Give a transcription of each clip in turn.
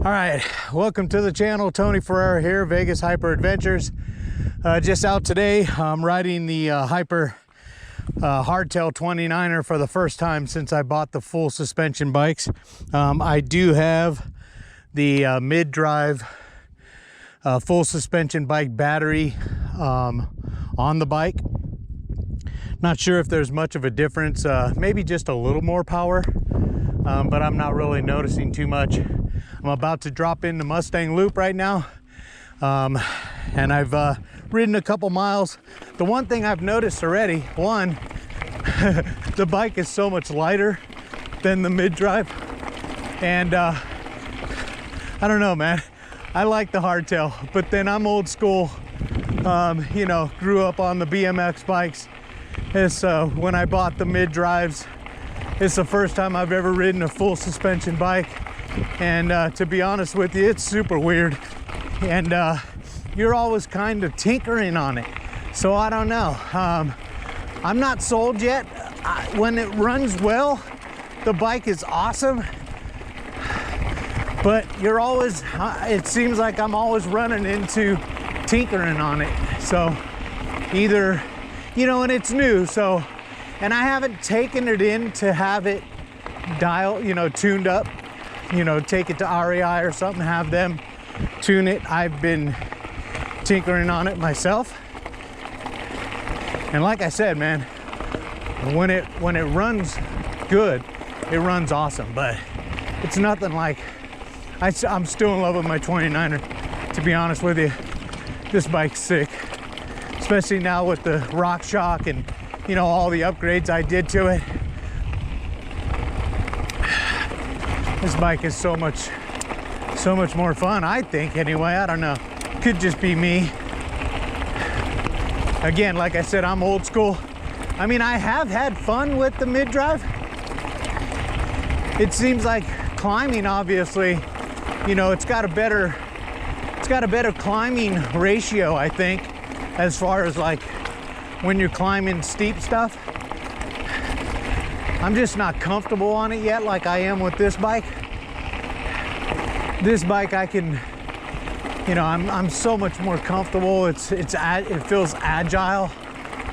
All right, welcome to the channel. Tony Ferreira here, Vegas Hyper Adventures. Just out today, I'm riding the Hyper Hardtail 29er for the first time since I bought the full suspension bikes. I do have the mid-drive full suspension bike battery on the bike. Not sure if there's much of a difference, maybe just a little more power, but I'm not really noticing too much. I'm about to drop into Mustang Loop right now, and I've ridden a couple miles. The one thing I've noticed already, one, the bike is so much lighter than the mid-drive, and I don't know, man. I like the hardtail, but then I'm old school, you know, grew up on the BMX bikes. It's when I bought the mid-drives, it's the first time I've ever ridden a full suspension bike. And to be honest with you, it's super weird. And you're always kind of tinkering on it. So I don't know. I'm not sold yet. When it runs well, the bike is awesome. But you're always, it seems like I'm always running into tinkering on it. So either, you know, and it's new. So, and I haven't taken it in to have it dial, you know, tuned up. You know, take it to REI or something, have them tune it. I've been tinkering on it myself. And like I said, man, when it runs good, it runs awesome, but it's nothing like, I'm still in love with my 29er, to be honest with you. This bike's sick, especially now with the Rockshox and, you know, all the upgrades I did to it. This bike is so much more fun, I think, anyway. I don't know. Could just be me. Again, like I said, I'm old school. I mean, I have had fun with the mid-drive. It seems like climbing, obviously, you know, it's got a better climbing ratio, I think, as far as like when you're climbing steep stuff. I'm just not comfortable on it yet like I am with this bike. This bike I can, you know, I'm so much more comfortable. It feels agile.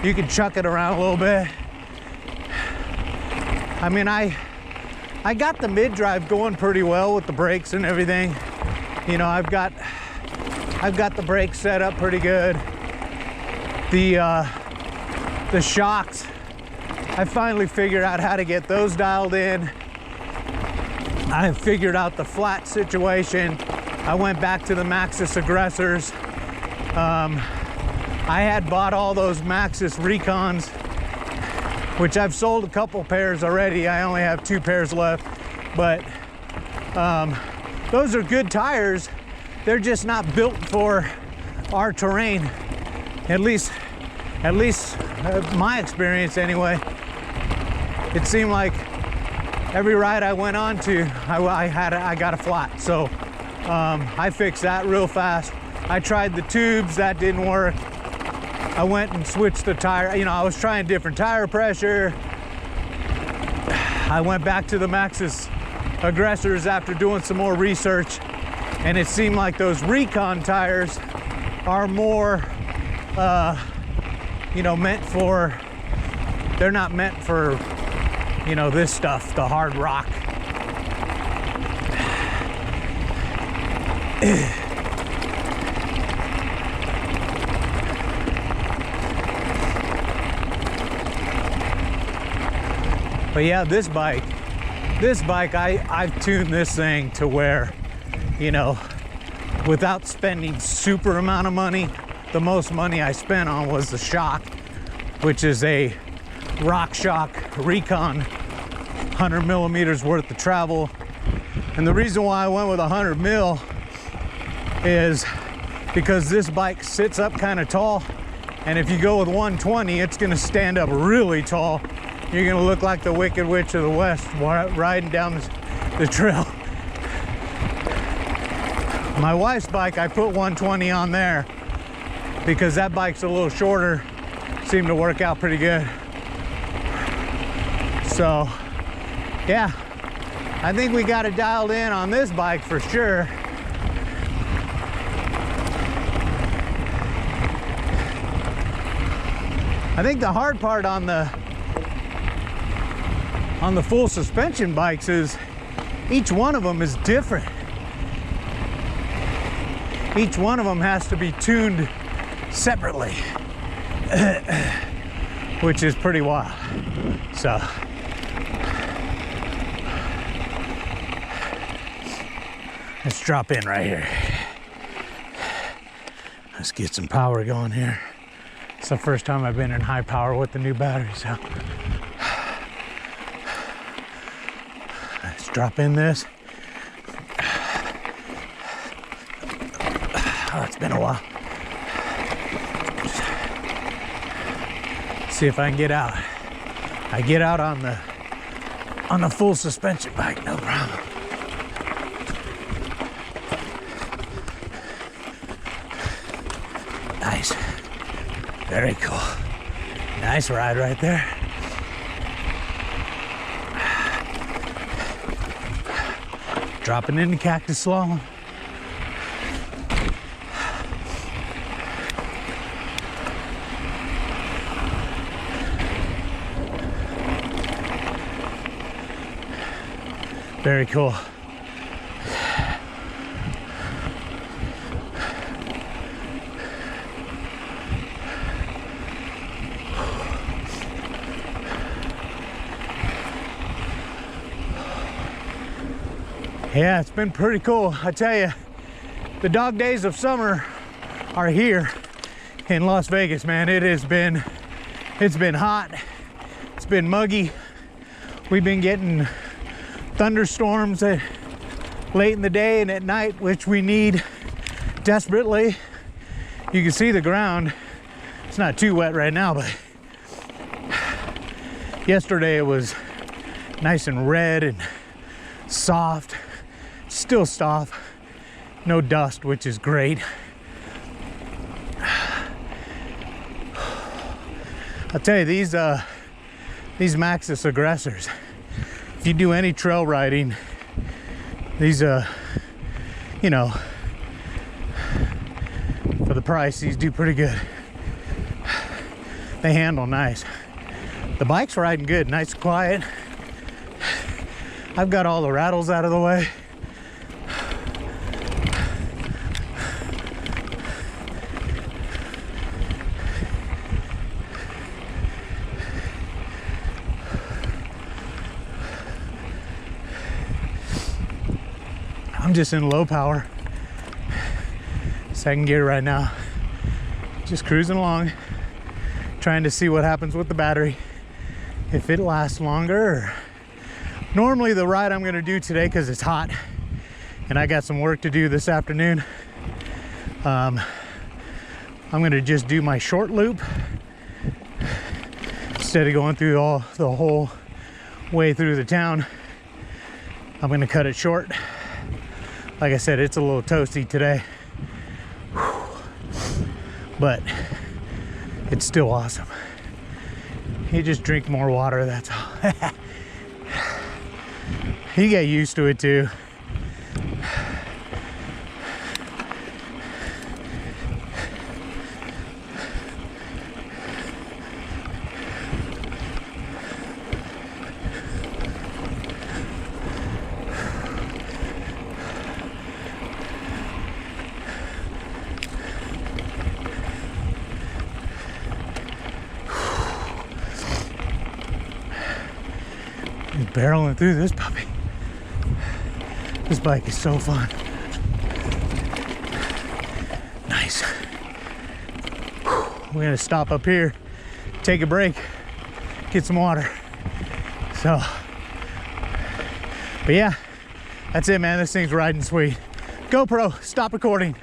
You can chuck it around a little bit. I mean, I got the mid-drive going pretty well with the brakes and everything. You know, I've got the brakes set up pretty good. The shocks, I finally figured out how to get those dialed in. I figured out the flat situation. I went back to the Maxxis aggressors. I had bought all those Maxxis Recons, which I've sold a couple pairs already. I only have 2 pairs left, but those are good tires. They're just not built for our terrain. At least my experience anyway. It seemed like every ride I went on to, I got a flat. So I fixed that real fast. I tried the tubes, that didn't work. I went and switched the tire. You know, I was trying different tire pressure. I went back to the Maxxis aggressors after doing some more research, and it seemed like those Recon tires are more, you know, they're not meant for, you know, this stuff, the hard rock. But yeah, this bike, I've tuned this thing to where, you know, without spending super amount of money. The most money I spent on was the shock, which is a Rockshox Recon, 100 millimeters worth of travel. And the reason why I went with 100 mil is because this bike sits up kind of tall, and if you go with 120, it's gonna stand up really tall. You're gonna look like the Wicked Witch of the West riding down the trail. My wife's bike, I put 120 on there because that bike's a little shorter. Seemed to work out pretty good. So, yeah, I think we got it dialed in on this bike for sure. I think the hard part on the full suspension bikes is each one of them is different. Each one of them has to be tuned separately, which is pretty wild. So let's drop in right here. Let's get some power going here. It's the first time I've been in high power with the new battery, so let's drop in this. Oh, it's been a while. See if I can get out. I get out on the full suspension bike, no problem. Nice. Very cool. Nice ride right there. Dropping into cactus slalom. Very cool. Yeah, it's been pretty cool. I tell you, the dog days of summer are here in Las Vegas, man. It's been hot. It's been muggy. We've been getting thunderstorms late in the day and at night, which we need desperately. You can see the ground. It's not too wet right now, but yesterday it was nice and red and soft. Still soft, no dust, which is great. I'll tell you, these Maxxis aggressors, if you do any trail riding, these you know, for the price, these do pretty good. They handle nice. The bike's riding good, nice and quiet. I've got all the rattles out of the way. I'm just in low power, second gear right now, just cruising along, trying to see what happens with the battery, if it lasts longer. Normally the ride I'm going to do today, because it's hot and I got some work to do this afternoon, I'm going to just do my short loop instead of going through the whole way through the town. I'm going to cut it short. Like I said, it's a little toasty today, but it's still awesome. You just drink more water, that's all. You get used to it too. Barreling through this puppy. This bike is so fun. Nice. We're gonna stop up here, take a break, get some water. So, but yeah, that's it, man. This thing's riding sweet. GoPro, stop recording.